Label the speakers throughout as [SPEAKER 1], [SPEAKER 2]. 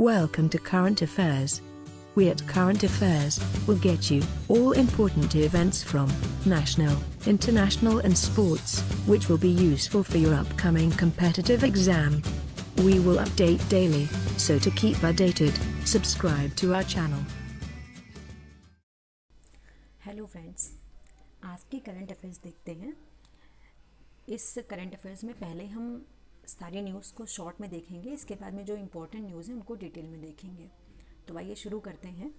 [SPEAKER 1] Welcome to Current Affairs. We at Current Affairs will get you all important events from national, international and sports, which will be useful for your upcoming competitive exam. We will update daily, so to keep updated, subscribe to our channel.
[SPEAKER 2] Hello friends, आज की current affairs देखते हैं। इस current affairs में पहले हम सारी news को शॉर्ट में देखेंगे, इसके बाद में जो इम्पोर्टेंट न्यूज़ है उनको डिटेल में देखेंगे। तो आइए शुरू करते हैं।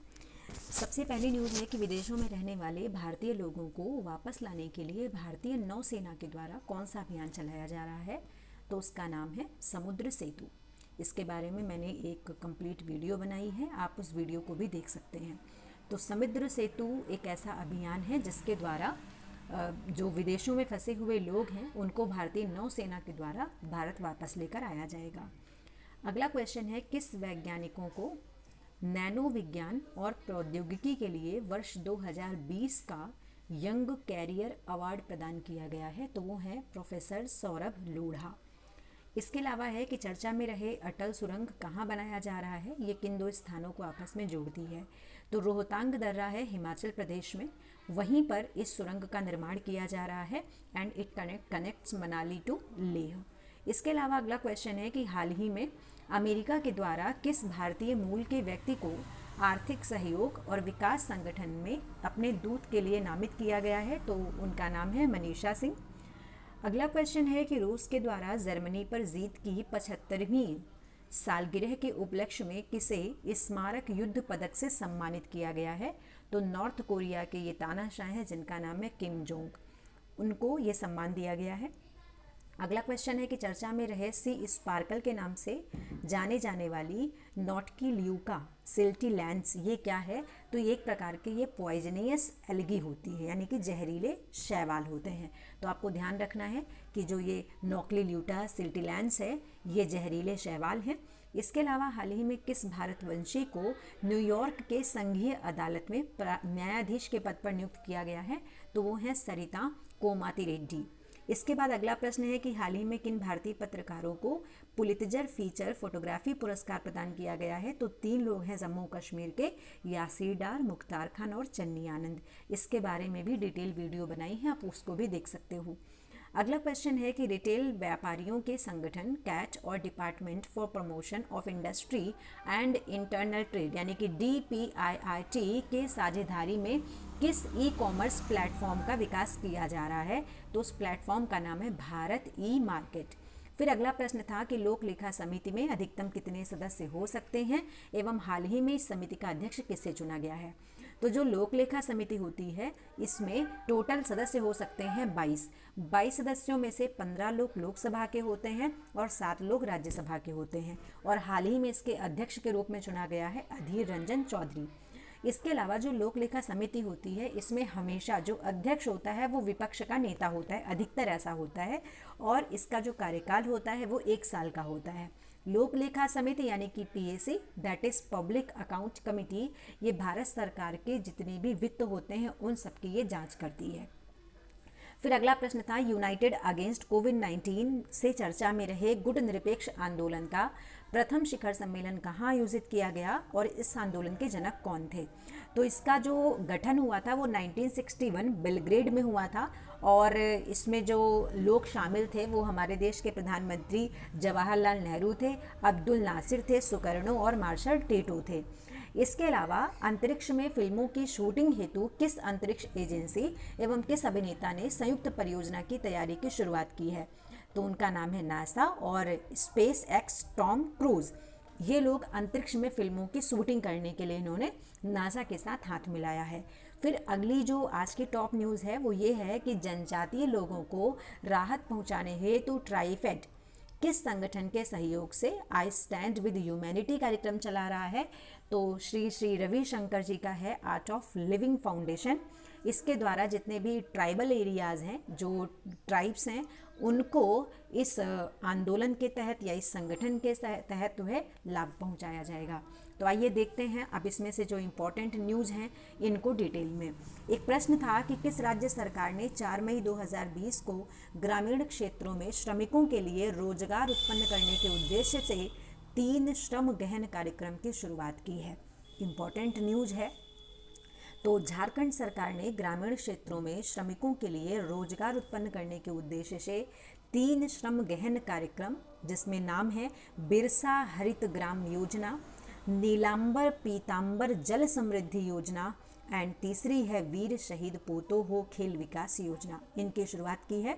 [SPEAKER 2] सबसे पहली न्यूज़ है कि विदेशों में रहने वाले भारतीय लोगों को वापस लाने के लिए भारतीय नौसेना के द्वारा कौन सा अभियान चलाया जा रहा है, तो उसका नाम है समुद्र सेतु। इसके बारे में मैंने एक कंप्लीट वीडियो बनाई है, आप उस वीडियो को भी देख सकते हैं। तो समुद्र सेतु एक ऐसा अभियान है जिसके द्वारा जो विदेशों में फंसे हुए लोग हैं उनको भारतीय नौसेना के द्वारा भारत वापस लेकर आया जाएगा। अगला क्वेश्चन है, किस वैज्ञानिकों को नैनो विज्ञान और प्रौद्योगिकी के लिए वर्ष 2020 का यंग कैरियर अवार्ड प्रदान किया गया है, तो वो है प्रोफेसर सौरभ लोढ़ा। इसके अलावा है कि चर्चा में रहे अटल सुरंग कहाँ बनाया जा रहा है, ये किन दो स्थानों को आपस में जोड़ती है, तो रोहतांग दर्रा है हिमाचल प्रदेश में, वहीं पर इस सुरंग का निर्माण किया जा रहा है and it connects Manali to Leh. इसके अलावा अगला क्वेश्चन है कि हाल ही में अमेरिका के द्वारा किस भारतीय मूल के व्यक्ति को आर्थिक सहयोग और विकास संगठन में अपने दूत के लिए नामित किया गया है, तो उनका नाम है मनीषा सिंह। अगला क्वेश्चन है कि रूस के द्वारा जर्मनी पर जीत की 75वीं सालगिरह के उपलक्ष्य में किसे स्मारक युद्ध पदक से सम्मानित किया गया है, तो नॉर्थ कोरिया के ये तानाशाह हैं जिनका नाम है किम जोंग, उनको ये सम्मान दिया गया है। अगला क्वेश्चन है कि चर्चा में रहे सी स्पार्कल के नाम से जाने जाने वाली नॉटकी ल्यूका सिल्टी लैंड्स, ये क्या है, तो ये एक प्रकार के ये पॉइजनियस एल्गी होती है, यानी कि जहरीले शैवाल होते हैं। तो आपको ध्यान रखना है कि जो ये नॉकली ल्यूटा सिल्टी लैंड्स है ये जहरीले शैवाल हैं। इसके अलावा हाल ही में किस भारतवंशी को न्यूयॉर्क के संघीय अदालत में न्यायाधीश के पद पर नियुक्त किया गया है, तो वो हैं सरिता कोमाती रेड्डी। इसके बाद अगला प्रश्न है कि हाल ही में किन भारतीय पत्रकारों को पुलित्जर फीचर फोटोग्राफी पुरस्कार प्रदान किया गया है, तो 3 लोग हैं जम्मू कश्मीर के, यासीर डार, मुख्तार खान और चन्नी आनंद। इसके बारे में भी डिटेल वीडियो बनाई है, आप उसको भी देख सकते हो। अगला क्वेश्चन है कि रिटेल व्यापारियों के संगठन कैट और department for promotion of industry and internal trade यानी कि DPIIT के साझेदारी में किस ई कॉमर्स प्लेटफॉर्म का विकास किया जा रहा है, तो उस प्लेटफॉर्म का नाम है भारत ई मार्केट। फिर अगला प्रश्न था कि लोक लेखा समिति में अधिकतम कितने सदस्य हो सकते हैं एवं हाल ही में इस समिति का अध्यक्ष किससे चुना गया है, तो जो लोक लेखा समिति होती है इसमें टोटल सदस्य हो सकते हैं 22 सदस्यों में से 15 लोग लोकसभा के होते हैं और 7 लोग राज्यसभा के होते हैं, और हाल ही में इसके अध्यक्ष के रूप में चुना गया है अधीर रंजन चौधरी। इसके अलावा जो लोक लेखा समिति होती है इसमें हमेशा जो अध्यक्ष होता है वो विपक्ष का नेता होता है, अधिकतर ऐसा होता है, और इसका जो कार्यकाल होता है वो 1 साल का होता है। लोक लेखा समिति यानी कि PAC that is public account committee, ये भारत सरकार के जितने भी वित्त होते हैं उन सबकी ये जांच करती है। फिर अगला प्रश्न था, यूनाइटेड अगेंस्ट कोविड-19 से चर्चा में रहे गुट निरपेक्ष आंदोलन का प्रथम शिखर सम्मेलन कहाँ आयोजित किया गया और इस आंदोलन के जनक कौन थे, तो इसका जो गठन हुआ था वो 1961 बेलग्रेड में हुआ था, और इसमें जो लोग शामिल थे वो हमारे देश के प्रधानमंत्री जवाहरलाल नेहरू थे, अब्दुल नासिर थे, सुकर्णो और मार्शल टिटो थे। इसके अलावा अंतरिक्ष में फिल्मों की शूटिंग हेतु किस अंतरिक्ष एजेंसी एवं किस अभिनेता ने संयुक्त परियोजना की तैयारी की शुरुआत की है, तो उनका नाम है नासा और स्पेस एक्स टॉम क्रूज। ये लोग अंतरिक्ष में फिल्मों की शूटिंग करने के लिए इन्होंने नासा के साथ हाथ मिलाया है। फिर अगली जो आज की टॉप न्यूज़ है वो ये है कि जनजातीय लोगों को राहत पहुंचाने हेतु ट्राइफेड किस संगठन के सहयोग से आई स्टैंड विद ह्यूमैनिटी कार्यक्रम चला रहा है, तो श्री रविशंकर जी का है आर्ट ऑफ लिविंग फाउंडेशन। इसके द्वारा जितने भी ट्राइबल एरियाज़ हैं, जो ट्राइब्स हैं, उनको इस आंदोलन के तहत या इस संगठन के तहत जो है लाभ पहुंचाया जाएगा। तो आइए देखते हैं अब इसमें से जो इम्पोर्टेंट न्यूज़ हैं इनको डिटेल में। एक प्रश्न था कि किस राज्य सरकार ने 4 मई 2020 को ग्रामीण क्षेत्रों में श्रमिकों के लिए रोजगार उत्पन्न करने के उद्देश्य से 3 श्रम गहन कार्यक्रम की शुरुआत की है। इम्पॉर्टेंट न्यूज़ है। तो झारखंड सरकार ने ग्रामीण क्षेत्रों में श्रमिकों के लिए रोजगार उत्पन्न करने के उद्देश्य से 3 श्रम गहन कार्यक्रम, जिसमें नाम है बिरसा हरित ग्राम योजना, नीलांबर पीतांबर जल समृद्धि योजना एंड तीसरी है वीर शहीद पोतो हो खेल विकास योजना, इनकी शुरुआत की है।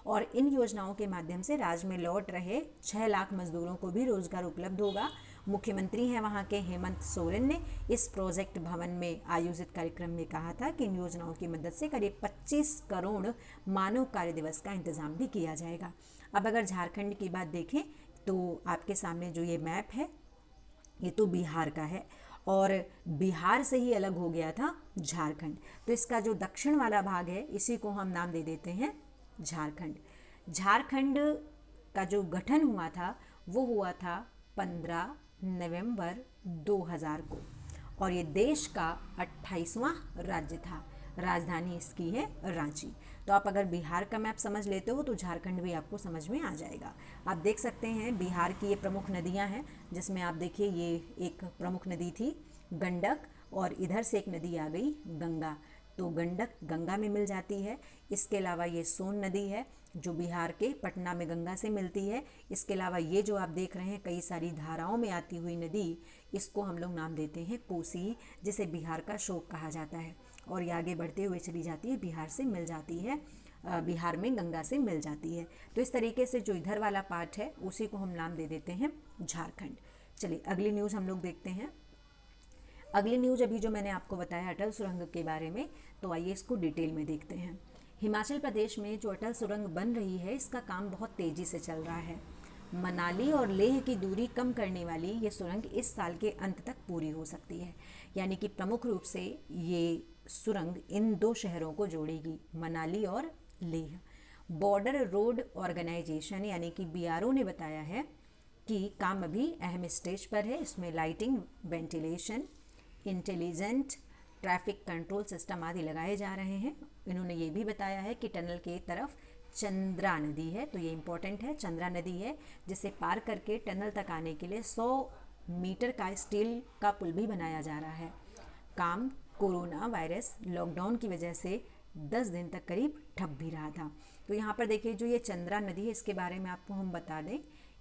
[SPEAKER 2] और इन योजनाओं के माध्यम से राज्य में लौट रहे 6 लाख मजदूरों को भी रोजगार उपलब्ध होगा। मुख्यमंत्री हैं वहाँ के हेमंत सोरेन ने इस प्रोजेक्ट भवन में आयोजित कार्यक्रम में कहा था कि इन योजनाओं की मदद से करीब 25 करोड़ मानव कार्य दिवस का इंतजाम भी किया जाएगा। अब अगर झारखंड की बात देखें तो आपके सामने जो ये मैप है ये तो बिहार का है और बिहार से ही अलग हो गया था झारखंड। तो इसका जो दक्षिण वाला भाग है इसी को हम नाम दे देते हैं झारखंड। झारखंड का जो गठन हुआ था वो हुआ था 15 नवंबर 2000 को और ये देश का 28वां राज्य था। राजधानी इसकी है रांची। तो आप अगर बिहार का मैप समझ लेते हो तो झारखंड भी आपको समझ में आ जाएगा। आप देख सकते हैं बिहार की ये प्रमुख नदियां हैं, जिसमें आप देखिए ये एक प्रमुख नदी थी गंडक और इधर से एक नदी आ गई गंगा। तो गंडक गंगा में मिल जाती है। इसके अलावा ये सोन नदी है जो बिहार के पटना में गंगा से मिलती है। इसके अलावा ये जो आप देख रहे हैं कई सारी धाराओं में आती हुई नदी, इसको हम लोग नाम देते हैं कोसी, जिसे बिहार का शोक कहा जाता है। और ये आगे बढ़ते हुए चली जाती है, बिहार से मिल जाती है, बिहार में गंगा से मिल जाती है। तो इस तरीके से जो इधर वाला पार्ट है उसी को हम नाम दे देते हैं झारखंड। चलिए अगली न्यूज़ हम लोग देखते हैं। अगली न्यूज़ अभी जो मैंने आपको बताया अटल सुरंग के बारे में, तो आइए इसको डिटेल में देखते हैं। हिमाचल प्रदेश में जो अटल सुरंग बन रही है इसका काम बहुत तेज़ी से चल रहा है। मनाली और लेह की दूरी कम करने वाली ये सुरंग इस साल के अंत तक पूरी हो सकती है। यानी कि प्रमुख रूप से ये सुरंग इन 2 शहरों को जोड़ेगी, मनाली और लेह। बॉर्डर रोड ऑर्गेनाइजेशन यानी कि BRO ने बताया है कि काम अभी अहम स्टेज पर है। इसमें lighting, ventilation, intelligent traffic control system आदि लगाए जा रहे हैं। इन्होंने ये भी बताया है कि टनल के तरफ चंद्रा नदी है, तो ये इम्पोर्टेंट है। चंद्रा नदी है जिसे पार करके टनल तक आने के लिए 100 मीटर का स्टील का पुल भी बनाया जा रहा है। काम कोरोना वायरस लॉकडाउन की वजह से 10 दिन तक करीब ठप भी रहा था। तो यहाँ पर देखिए जो ये चंद्रा नदी है इसके बारे में आपको हम बता दें।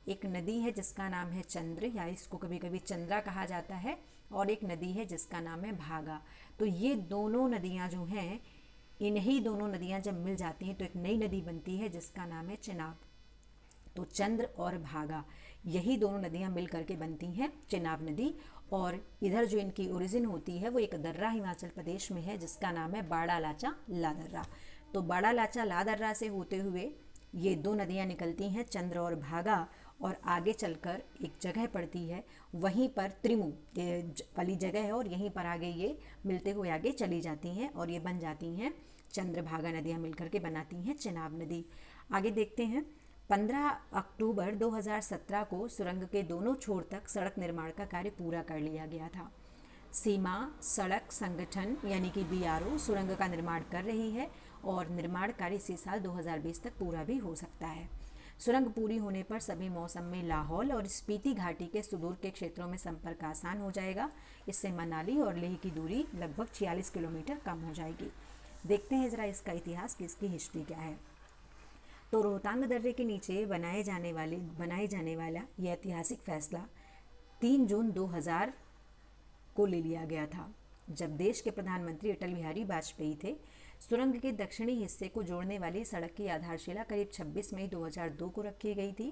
[SPEAKER 2] एक नदी है जिसका नाम है चंद्र, या इसको कभी कभी चंद्रा कहा जाता है, और एक नदी है जिसका नाम है भागा। तो ये दोनों नदियाँ जो हैं, इन्हीं दोनों नदियाँ जब मिल जाती हैं तो एक नई नदी बनती है जिसका नाम है चिनाब। तो चंद्र और भागा यही दोनों नदियाँ मिल करके बनती हैं चिनाब नदी। और इधर जो इनकी ओरिजिन होती है वो एक दर्रा हिमाचल प्रदेश में है जिसका नाम है बाड़ा लाचा लादर्रा। तो बाड़ा लाचा लादर्रा से होते हुए ये 2 नदियाँ निकलती हैं चंद्र और भागा, और आगे चलकर एक जगह पड़ती है, वहीं पर त्रिमु वाली जगह है, और यहीं पर आगे ये मिलते हुए आगे चली जाती हैं और ये बन जाती हैं चंद्रभागा नदियाँ मिलकर के बनाती हैं चिनाब नदी। आगे देखते हैं। 15 अक्टूबर 2017 को सुरंग के दोनों छोर तक सड़क निर्माण का कार्य पूरा कर लिया गया था। सीमा सड़क संगठन यानी कि BRO सुरंग का निर्माण कर रही है और निर्माण कार्य इसी साल 2020 तक पूरा भी हो सकता है। सुरंग पूरी होने पर सभी मौसम में लाहौल और स्पीति घाटी के सुदूर के क्षेत्रों में संपर्क आसान हो जाएगा। इससे मनाली और लेह की दूरी लगभग 46 किलोमीटर कम हो जाएगी। देखते हैं ज़रा इसका इतिहास कि इसकी हिस्ट्री क्या है। तो रोहतांग दर्रे के नीचे बनाए जाने वाला यह ऐतिहासिक फैसला 3 जून 2000 को ले लिया गया था, जब देश के प्रधानमंत्री अटल बिहारी वाजपेयी थे। सुरंग के दक्षिणी हिस्से को जोड़ने वाली सड़क की आधारशिला करीब 26 मई 2002 को रखी गई थी।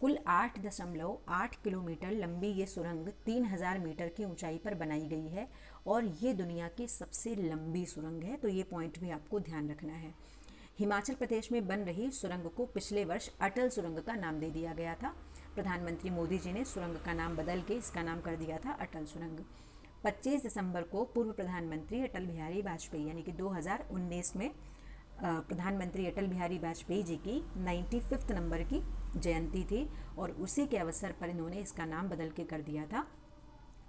[SPEAKER 2] कुल 8.8 किलोमीटर लंबी ये सुरंग 3000 मीटर की ऊंचाई पर बनाई गई है और ये दुनिया की सबसे लंबी सुरंग है। तो ये पॉइंट भी आपको ध्यान रखना है। हिमाचल प्रदेश में बन रही सुरंग को पिछले वर्ष अटल सुरंग का नाम दे दिया गया था। प्रधानमंत्री मोदी जी ने सुरंग का नाम बदल के इसका नाम कर दिया था अटल सुरंग। 25 दिसंबर को पूर्व प्रधानमंत्री अटल बिहारी वाजपेयी यानी कि 2019 में प्रधानमंत्री अटल बिहारी वाजपेयी जी की 95th नंबर की जयंती थी और उसी के अवसर पर इन्होंने इसका नाम बदल के कर दिया था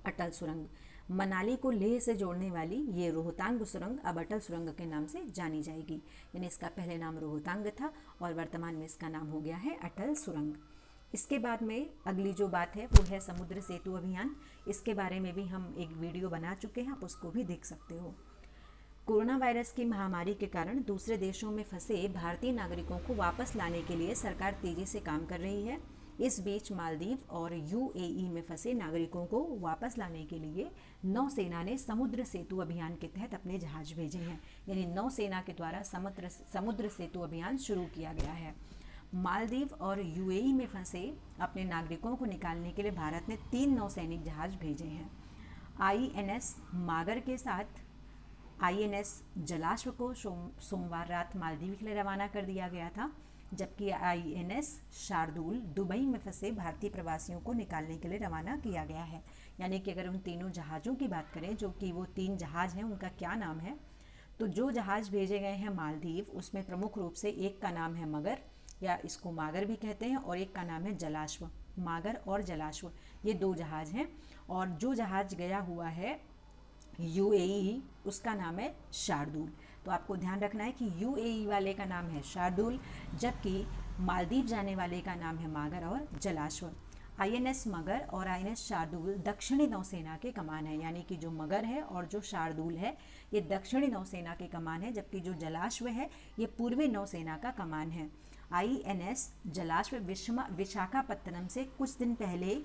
[SPEAKER 2] अटल सुरंग। मनाली को लेह से जोड़ने वाली ये रोहतांग सुरंग अब अटल सुरंग के नाम से जानी जाएगी। यानी इसका पहले नाम रोहतांग था और वर्तमान में इसका नाम हो गया है अटल सुरंग। इसके बाद में अगली जो बात है वो है समुद्र सेतु अभियान। इसके बारे में भी हम एक वीडियो बना चुके हैं, आप उसको भी देख सकते हो। कोरोना वायरस की महामारी के कारण दूसरे देशों में फंसे भारतीय नागरिकों को वापस लाने के लिए सरकार तेजी से काम कर रही है। इस बीच मालदीव और यूएई में फंसे नागरिकों को वापस लाने के लिए नौसेना ने समुद्र सेतु अभियान के तहत अपने जहाज भेजे हैं। यानी नौसेना के द्वारा समुद्र सेतु अभियान शुरू किया गया है। मालदीव और यूएई में फंसे अपने नागरिकों को निकालने के लिए भारत ने 3 नौसैनिक जहाज भेजे हैं। आईएनएस मागर के साथ आईएनएस जलाश्व को सोमवार रात मालदीव के लिए रवाना कर दिया गया था, जबकि आईएनएस शार्दुल दुबई में फंसे भारतीय प्रवासियों को निकालने के लिए रवाना किया गया है। यानी कि अगर उन तीनों जहाज़ों की बात करें, जो कि वो 3 जहाज़ हैं, उनका क्या नाम है, तो जो जहाज़ भेजे गए हैं मालदीव, उसमें प्रमुख रूप से एक का नाम है मगर, या इसको मागर भी कहते हैं, और एक का नाम है जलाश्व। मागर और जलाश्व ये 2 जहाज़ हैं। और जो जहाज़ गया हुआ है यूएई, उसका नाम है शार्दुल। तो आपको ध्यान रखना है कि यूएई वाले का नाम है शार्दुल, जबकि मालदीव जाने वाले का नाम है मागर और जलाश्व। आईएनएस मगर और आईएनएस शार्दुल दक्षिणी नौसेना के कमान है। यानी कि जो मगर है और जो शार्दुल है ये दक्षिणी नौसेना के कमान है, जबकि जो जलाश्व है ये पूर्वी नौसेना का कमान है। आईएनएस जलाश्व विशाखापत्तनम से कुछ दिन पहले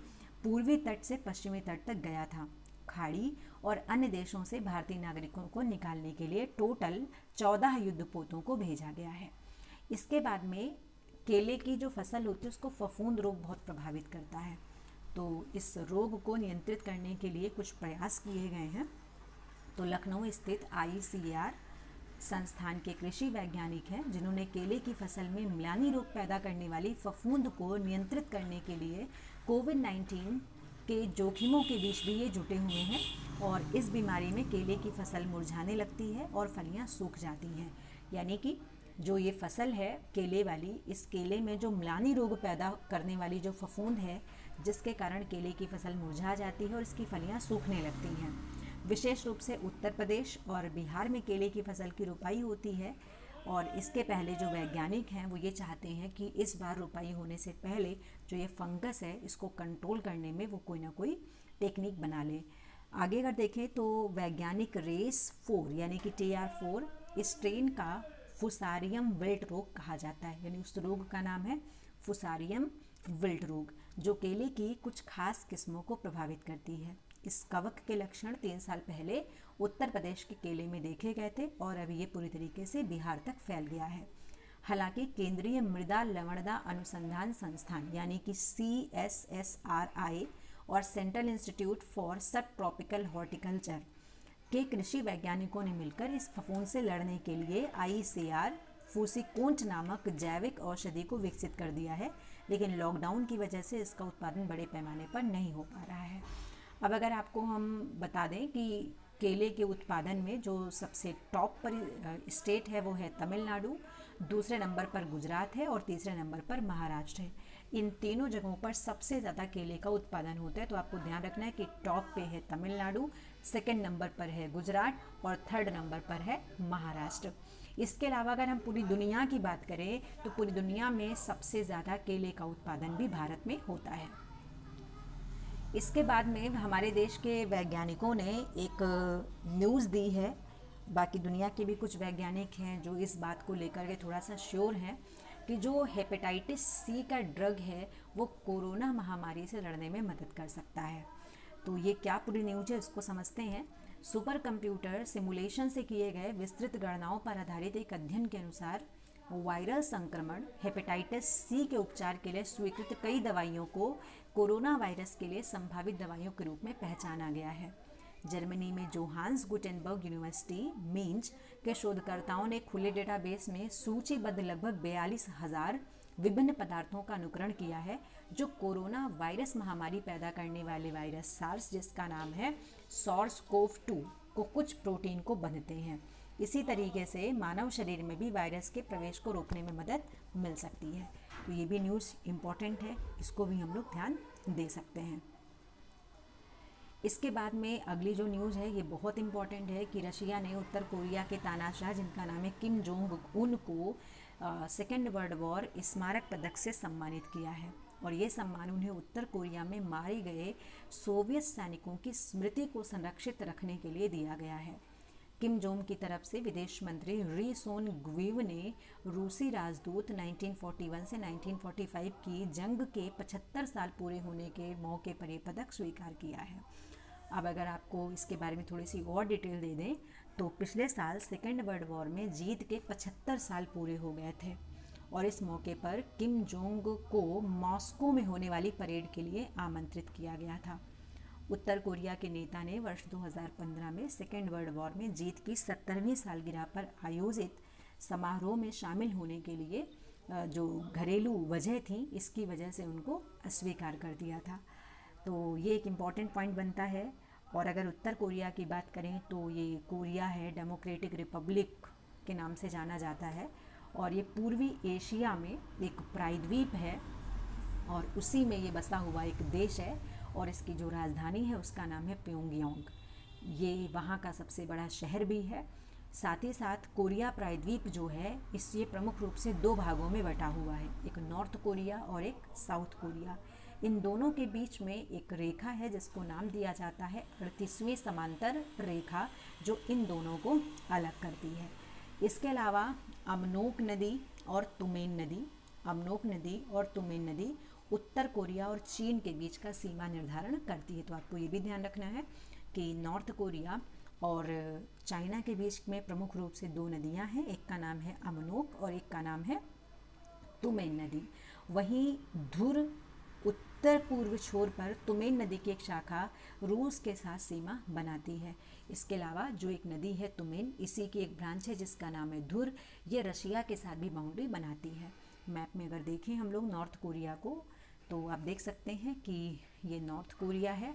[SPEAKER 2] पूर्वी तट से पश्चिमी तट तक गया था। खाड़ी और अन्य देशों से भारतीय नागरिकों को निकालने के लिए टोटल 14 युद्धपोतों को भेजा गया है। इसके बाद में केले की जो फसल होती है उसको फफूंद रोग बहुत प्रभावित करता है। तो इस रोग को नियंत्रित करने के लिए कुछ प्रयास किए गए हैं। तो लखनऊ स्थित आईसीएआर संस्थान के कृषि वैज्ञानिक हैं, जिन्होंने केले की फसल में म्लानी रोग पैदा करने वाली फफूंद को नियंत्रित करने के लिए कोविड-19 के जोखिमों के बीच भी ये जुटे हुए हैं। और इस बीमारी में केले की फसल मुरझाने लगती है और फलियां सूख जाती हैं। यानी कि जो ये फसल है केले वाली, इस केले में जो म्लानी रोग पैदा करने वाली जो फफूंद है, जिसके कारण केले की फसल मुरझा जाती है और इसकी फलियां सूखने लगती हैं। विशेष रूप से उत्तर प्रदेश और बिहार में केले की फसल की रोपाई होती है। और इसके पहले जो वैज्ञानिक हैं वो ये चाहते हैं कि इस बार रोपाई होने से पहले जो ये फंगस है इसको कंट्रोल करने में वो कोई ना कोई टेक्निक बना ले। आगे अगर देखें तो वैज्ञानिक रेस 4 यानी कि TR4 इस स्ट्रेन का फुसारियम विल्ट रोग कहा जाता है। यानी उस रोग का नाम है फुसारियम विल्ट रोग, जो केले की कुछ खास किस्मों को प्रभावित करती है। इस कवक के लक्षण 3 साल पहले उत्तर प्रदेश के केले में देखे गए थे और अभी ये पूरी तरीके से बिहार तक फैल गया है। हालांकि केंद्रीय मृदा लवणता अनुसंधान संस्थान यानी कि CSSRI और सेंट्रल इंस्टीट्यूट फॉर सब ट्रॉपिकल हॉर्टिकल्चर के कृषि वैज्ञानिकों ने मिलकर इस फफूंद से लड़ने के लिए आईसीआर फूसिकोंट नामक जैविक औषधि को विकसित कर दिया है, लेकिन लॉकडाउन की वजह से इसका उत्पादन बड़े पैमाने पर नहीं हो पा रहा है। अब अगर आपको हम बता दें कि केले के उत्पादन में जो सबसे टॉप पर स्टेट है वो है तमिलनाडु, दूसरे नंबर पर गुजरात है और तीसरे नंबर पर महाराष्ट्र है। इन तीनों जगहों पर सबसे ज़्यादा केले का उत्पादन होता है। तो आपको ध्यान रखना है कि टॉप पे है तमिलनाडु, सेकंड नंबर पर है गुजरात और थर्ड नंबर पर है महाराष्ट्र। इसके अलावा अगर हम पूरी दुनिया की बात करें तो पूरी दुनिया में सबसे ज़्यादा केले का उत्पादन भी भारत में होता है। इसके बाद में हमारे देश के वैज्ञानिकों ने एक न्यूज़ दी है। बाकी दुनिया के भी कुछ वैज्ञानिक हैं जो इस बात को लेकर के थोड़ा सा श्योर हैं कि जो हेपेटाइटिस C का ड्रग है वो कोरोना महामारी से लड़ने में मदद कर सकता है। तो ये क्या पूरी न्यूज़ है इसको समझते हैं। सुपर कंप्यूटर सिमुलेशन से किए गए विस्तृत गणनाओं पर आधारित एक अध्ययन के अनुसार वायरल संक्रमण हेपेटाइटिस C के उपचार के लिए स्वीकृत कई दवाइयों को कोरोना वायरस के लिए संभावित दवाइयों के रूप में पहचाना गया है। जर्मनी में जोहान्स गुटेनबर्ग यूनिवर्सिटी मीन्स के शोधकर्ताओं ने खुले डेटाबेस में सूचीबद्ध लगभग 42,000 विभिन्न पदार्थों का अनुकरण किया है जो कोरोना वायरस महामारी पैदा करने वाले वायरस सार्स, जिसका नाम है SARS-CoV-2 को कुछ प्रोटीन को बांधते हैं। इसी तरीके से मानव शरीर में भी वायरस के प्रवेश को रोकने में मदद मिल सकती है। तो ये भी न्यूज़ इम्पॉर्टेंट है, इसको भी हम लोग ध्यान दे सकते हैं। इसके बाद में अगली जो न्यूज़ है ये बहुत इम्पॉर्टेंट है कि रशिया ने उत्तर कोरिया के तानाशाह, जिनका नाम है किम जोंग उन को सेकेंड वर्ल्ड वॉर स्मारक पदक से सम्मानित किया है। और ये सम्मान उन्हें उत्तर कोरिया में मारे गए सोवियत सैनिकों की स्मृति को संरक्षित रखने के लिए दिया गया है। किम जोंग की तरफ से विदेश मंत्री री सोन ग्वीव ने रूसी राजदूत 1941 से 1945 की जंग के 75 साल पूरे होने के मौके पर यह पदक स्वीकार किया है। अब अगर आपको इसके बारे में थोड़ी सी और डिटेल दे दें तो पिछले साल सेकेंड वर्ल्ड वॉर में जीत के 75 साल पूरे हो गए थे और इस मौके पर किम जोंग को मॉस्को में होने वाली परेड के लिए आमंत्रित किया गया था। उत्तर कोरिया के नेता ने वर्ष 2015 में सेकेंड वर्ल्ड वॉर में जीत की 70वीं सालगिरह पर आयोजित समारोह में शामिल होने के लिए जो घरेलू वजह थी, इसकी वजह से उनको अस्वीकार कर दिया था। तो ये एक इम्पॉर्टेंट पॉइंट बनता है। और अगर उत्तर कोरिया की बात करें तो ये कोरिया है, डेमोक्रेटिक रिपब्लिक के नाम से जाना जाता है और ये पूर्वी एशिया में एक प्रायद्वीप है और उसी में ये बसा हुआ एक देश है और इसकी जो राजधानी है उसका नाम है प्योंगयांग। ये वहाँ का सबसे बड़ा शहर भी है। साथ ही साथ कोरिया प्रायद्वीप जो है ये प्रमुख रूप से दो भागों में बटा हुआ है, एक नॉर्थ कोरिया और एक साउथ कोरिया। इन दोनों के बीच में एक रेखा है जिसको नाम दिया जाता है 38वीं समांतर रेखा, जो इन दोनों को अलग करती है। इसके अलावा अमनोक नदी और तुमेन नदी उत्तर कोरिया और चीन के बीच का सीमा निर्धारण करती है। तो आपको ये भी ध्यान रखना है कि नॉर्थ कोरिया और चाइना के बीच में प्रमुख रूप से दो नदियां हैं, एक का नाम है अमनोक और एक का नाम है तुमेन नदी। वहीं धुर उत्तर पूर्व छोर पर तुमेन नदी की एक शाखा रूस के साथ सीमा बनाती है। इसके अलावा जो एक नदी है तुमेन, इसी की एक ब्रांच है जिसका नाम है धुर, ये रशिया के साथ भी बाउंड्री बनाती है। मैप में अगर देखें हम लोग नॉर्थ कोरिया को तो आप देख सकते हैं कि ये नॉर्थ कोरिया है,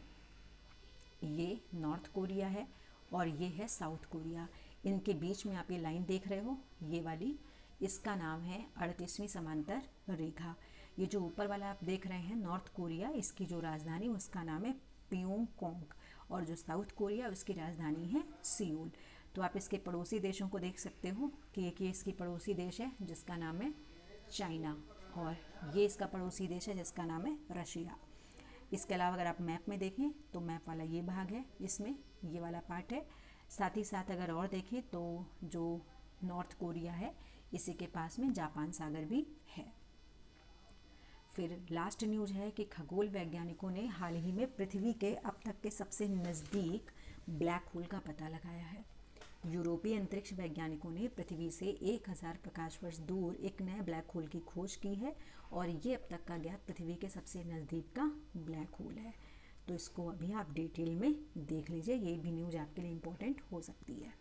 [SPEAKER 2] ये नॉर्थ कोरिया है और ये है साउथ कोरिया। इनके बीच में आप ये लाइन देख रहे हो, ये वाली, इसका नाम है 38वीं समांतर रेखा। ये जो ऊपर वाला आप देख रहे हैं नॉर्थ कोरिया, इसकी जो राजधानी उसका नाम है प्योंगयांग और जो साउथ कोरिया उसकी राजधानी है सियोल। तो आप इसके पड़ोसी देशों को देख सकते हो कि एक ये इसकी पड़ोसी देश है जिसका नाम है चाइना और ये इसका पड़ोसी देश है जिसका नाम है रशिया। इसके अलावा अगर आप मैप में देखें तो मैप वाला ये भाग है, इसमें ये वाला पार्ट है। साथ ही साथ अगर और देखें तो जो नॉर्थ कोरिया है इसी के पास में जापान सागर भी है। फिर लास्ट न्यूज़ है कि खगोल वैज्ञानिकों ने हाल ही में पृथ्वी के अब तक के सबसे नज़दीक ब्लैक होल का पता लगाया है। यूरोपीय अंतरिक्ष वैज्ञानिकों ने पृथ्वी से 1000 प्रकाश वर्ष दूर एक नए ब्लैक होल की खोज की है और ये अब तक का ज्ञात पृथ्वी के सबसे नज़दीक का ब्लैक होल है। तो इसको अभी आप डिटेल में देख लीजिए, ये भी न्यूज़ आपके लिए इम्पोर्टेंट हो सकती है।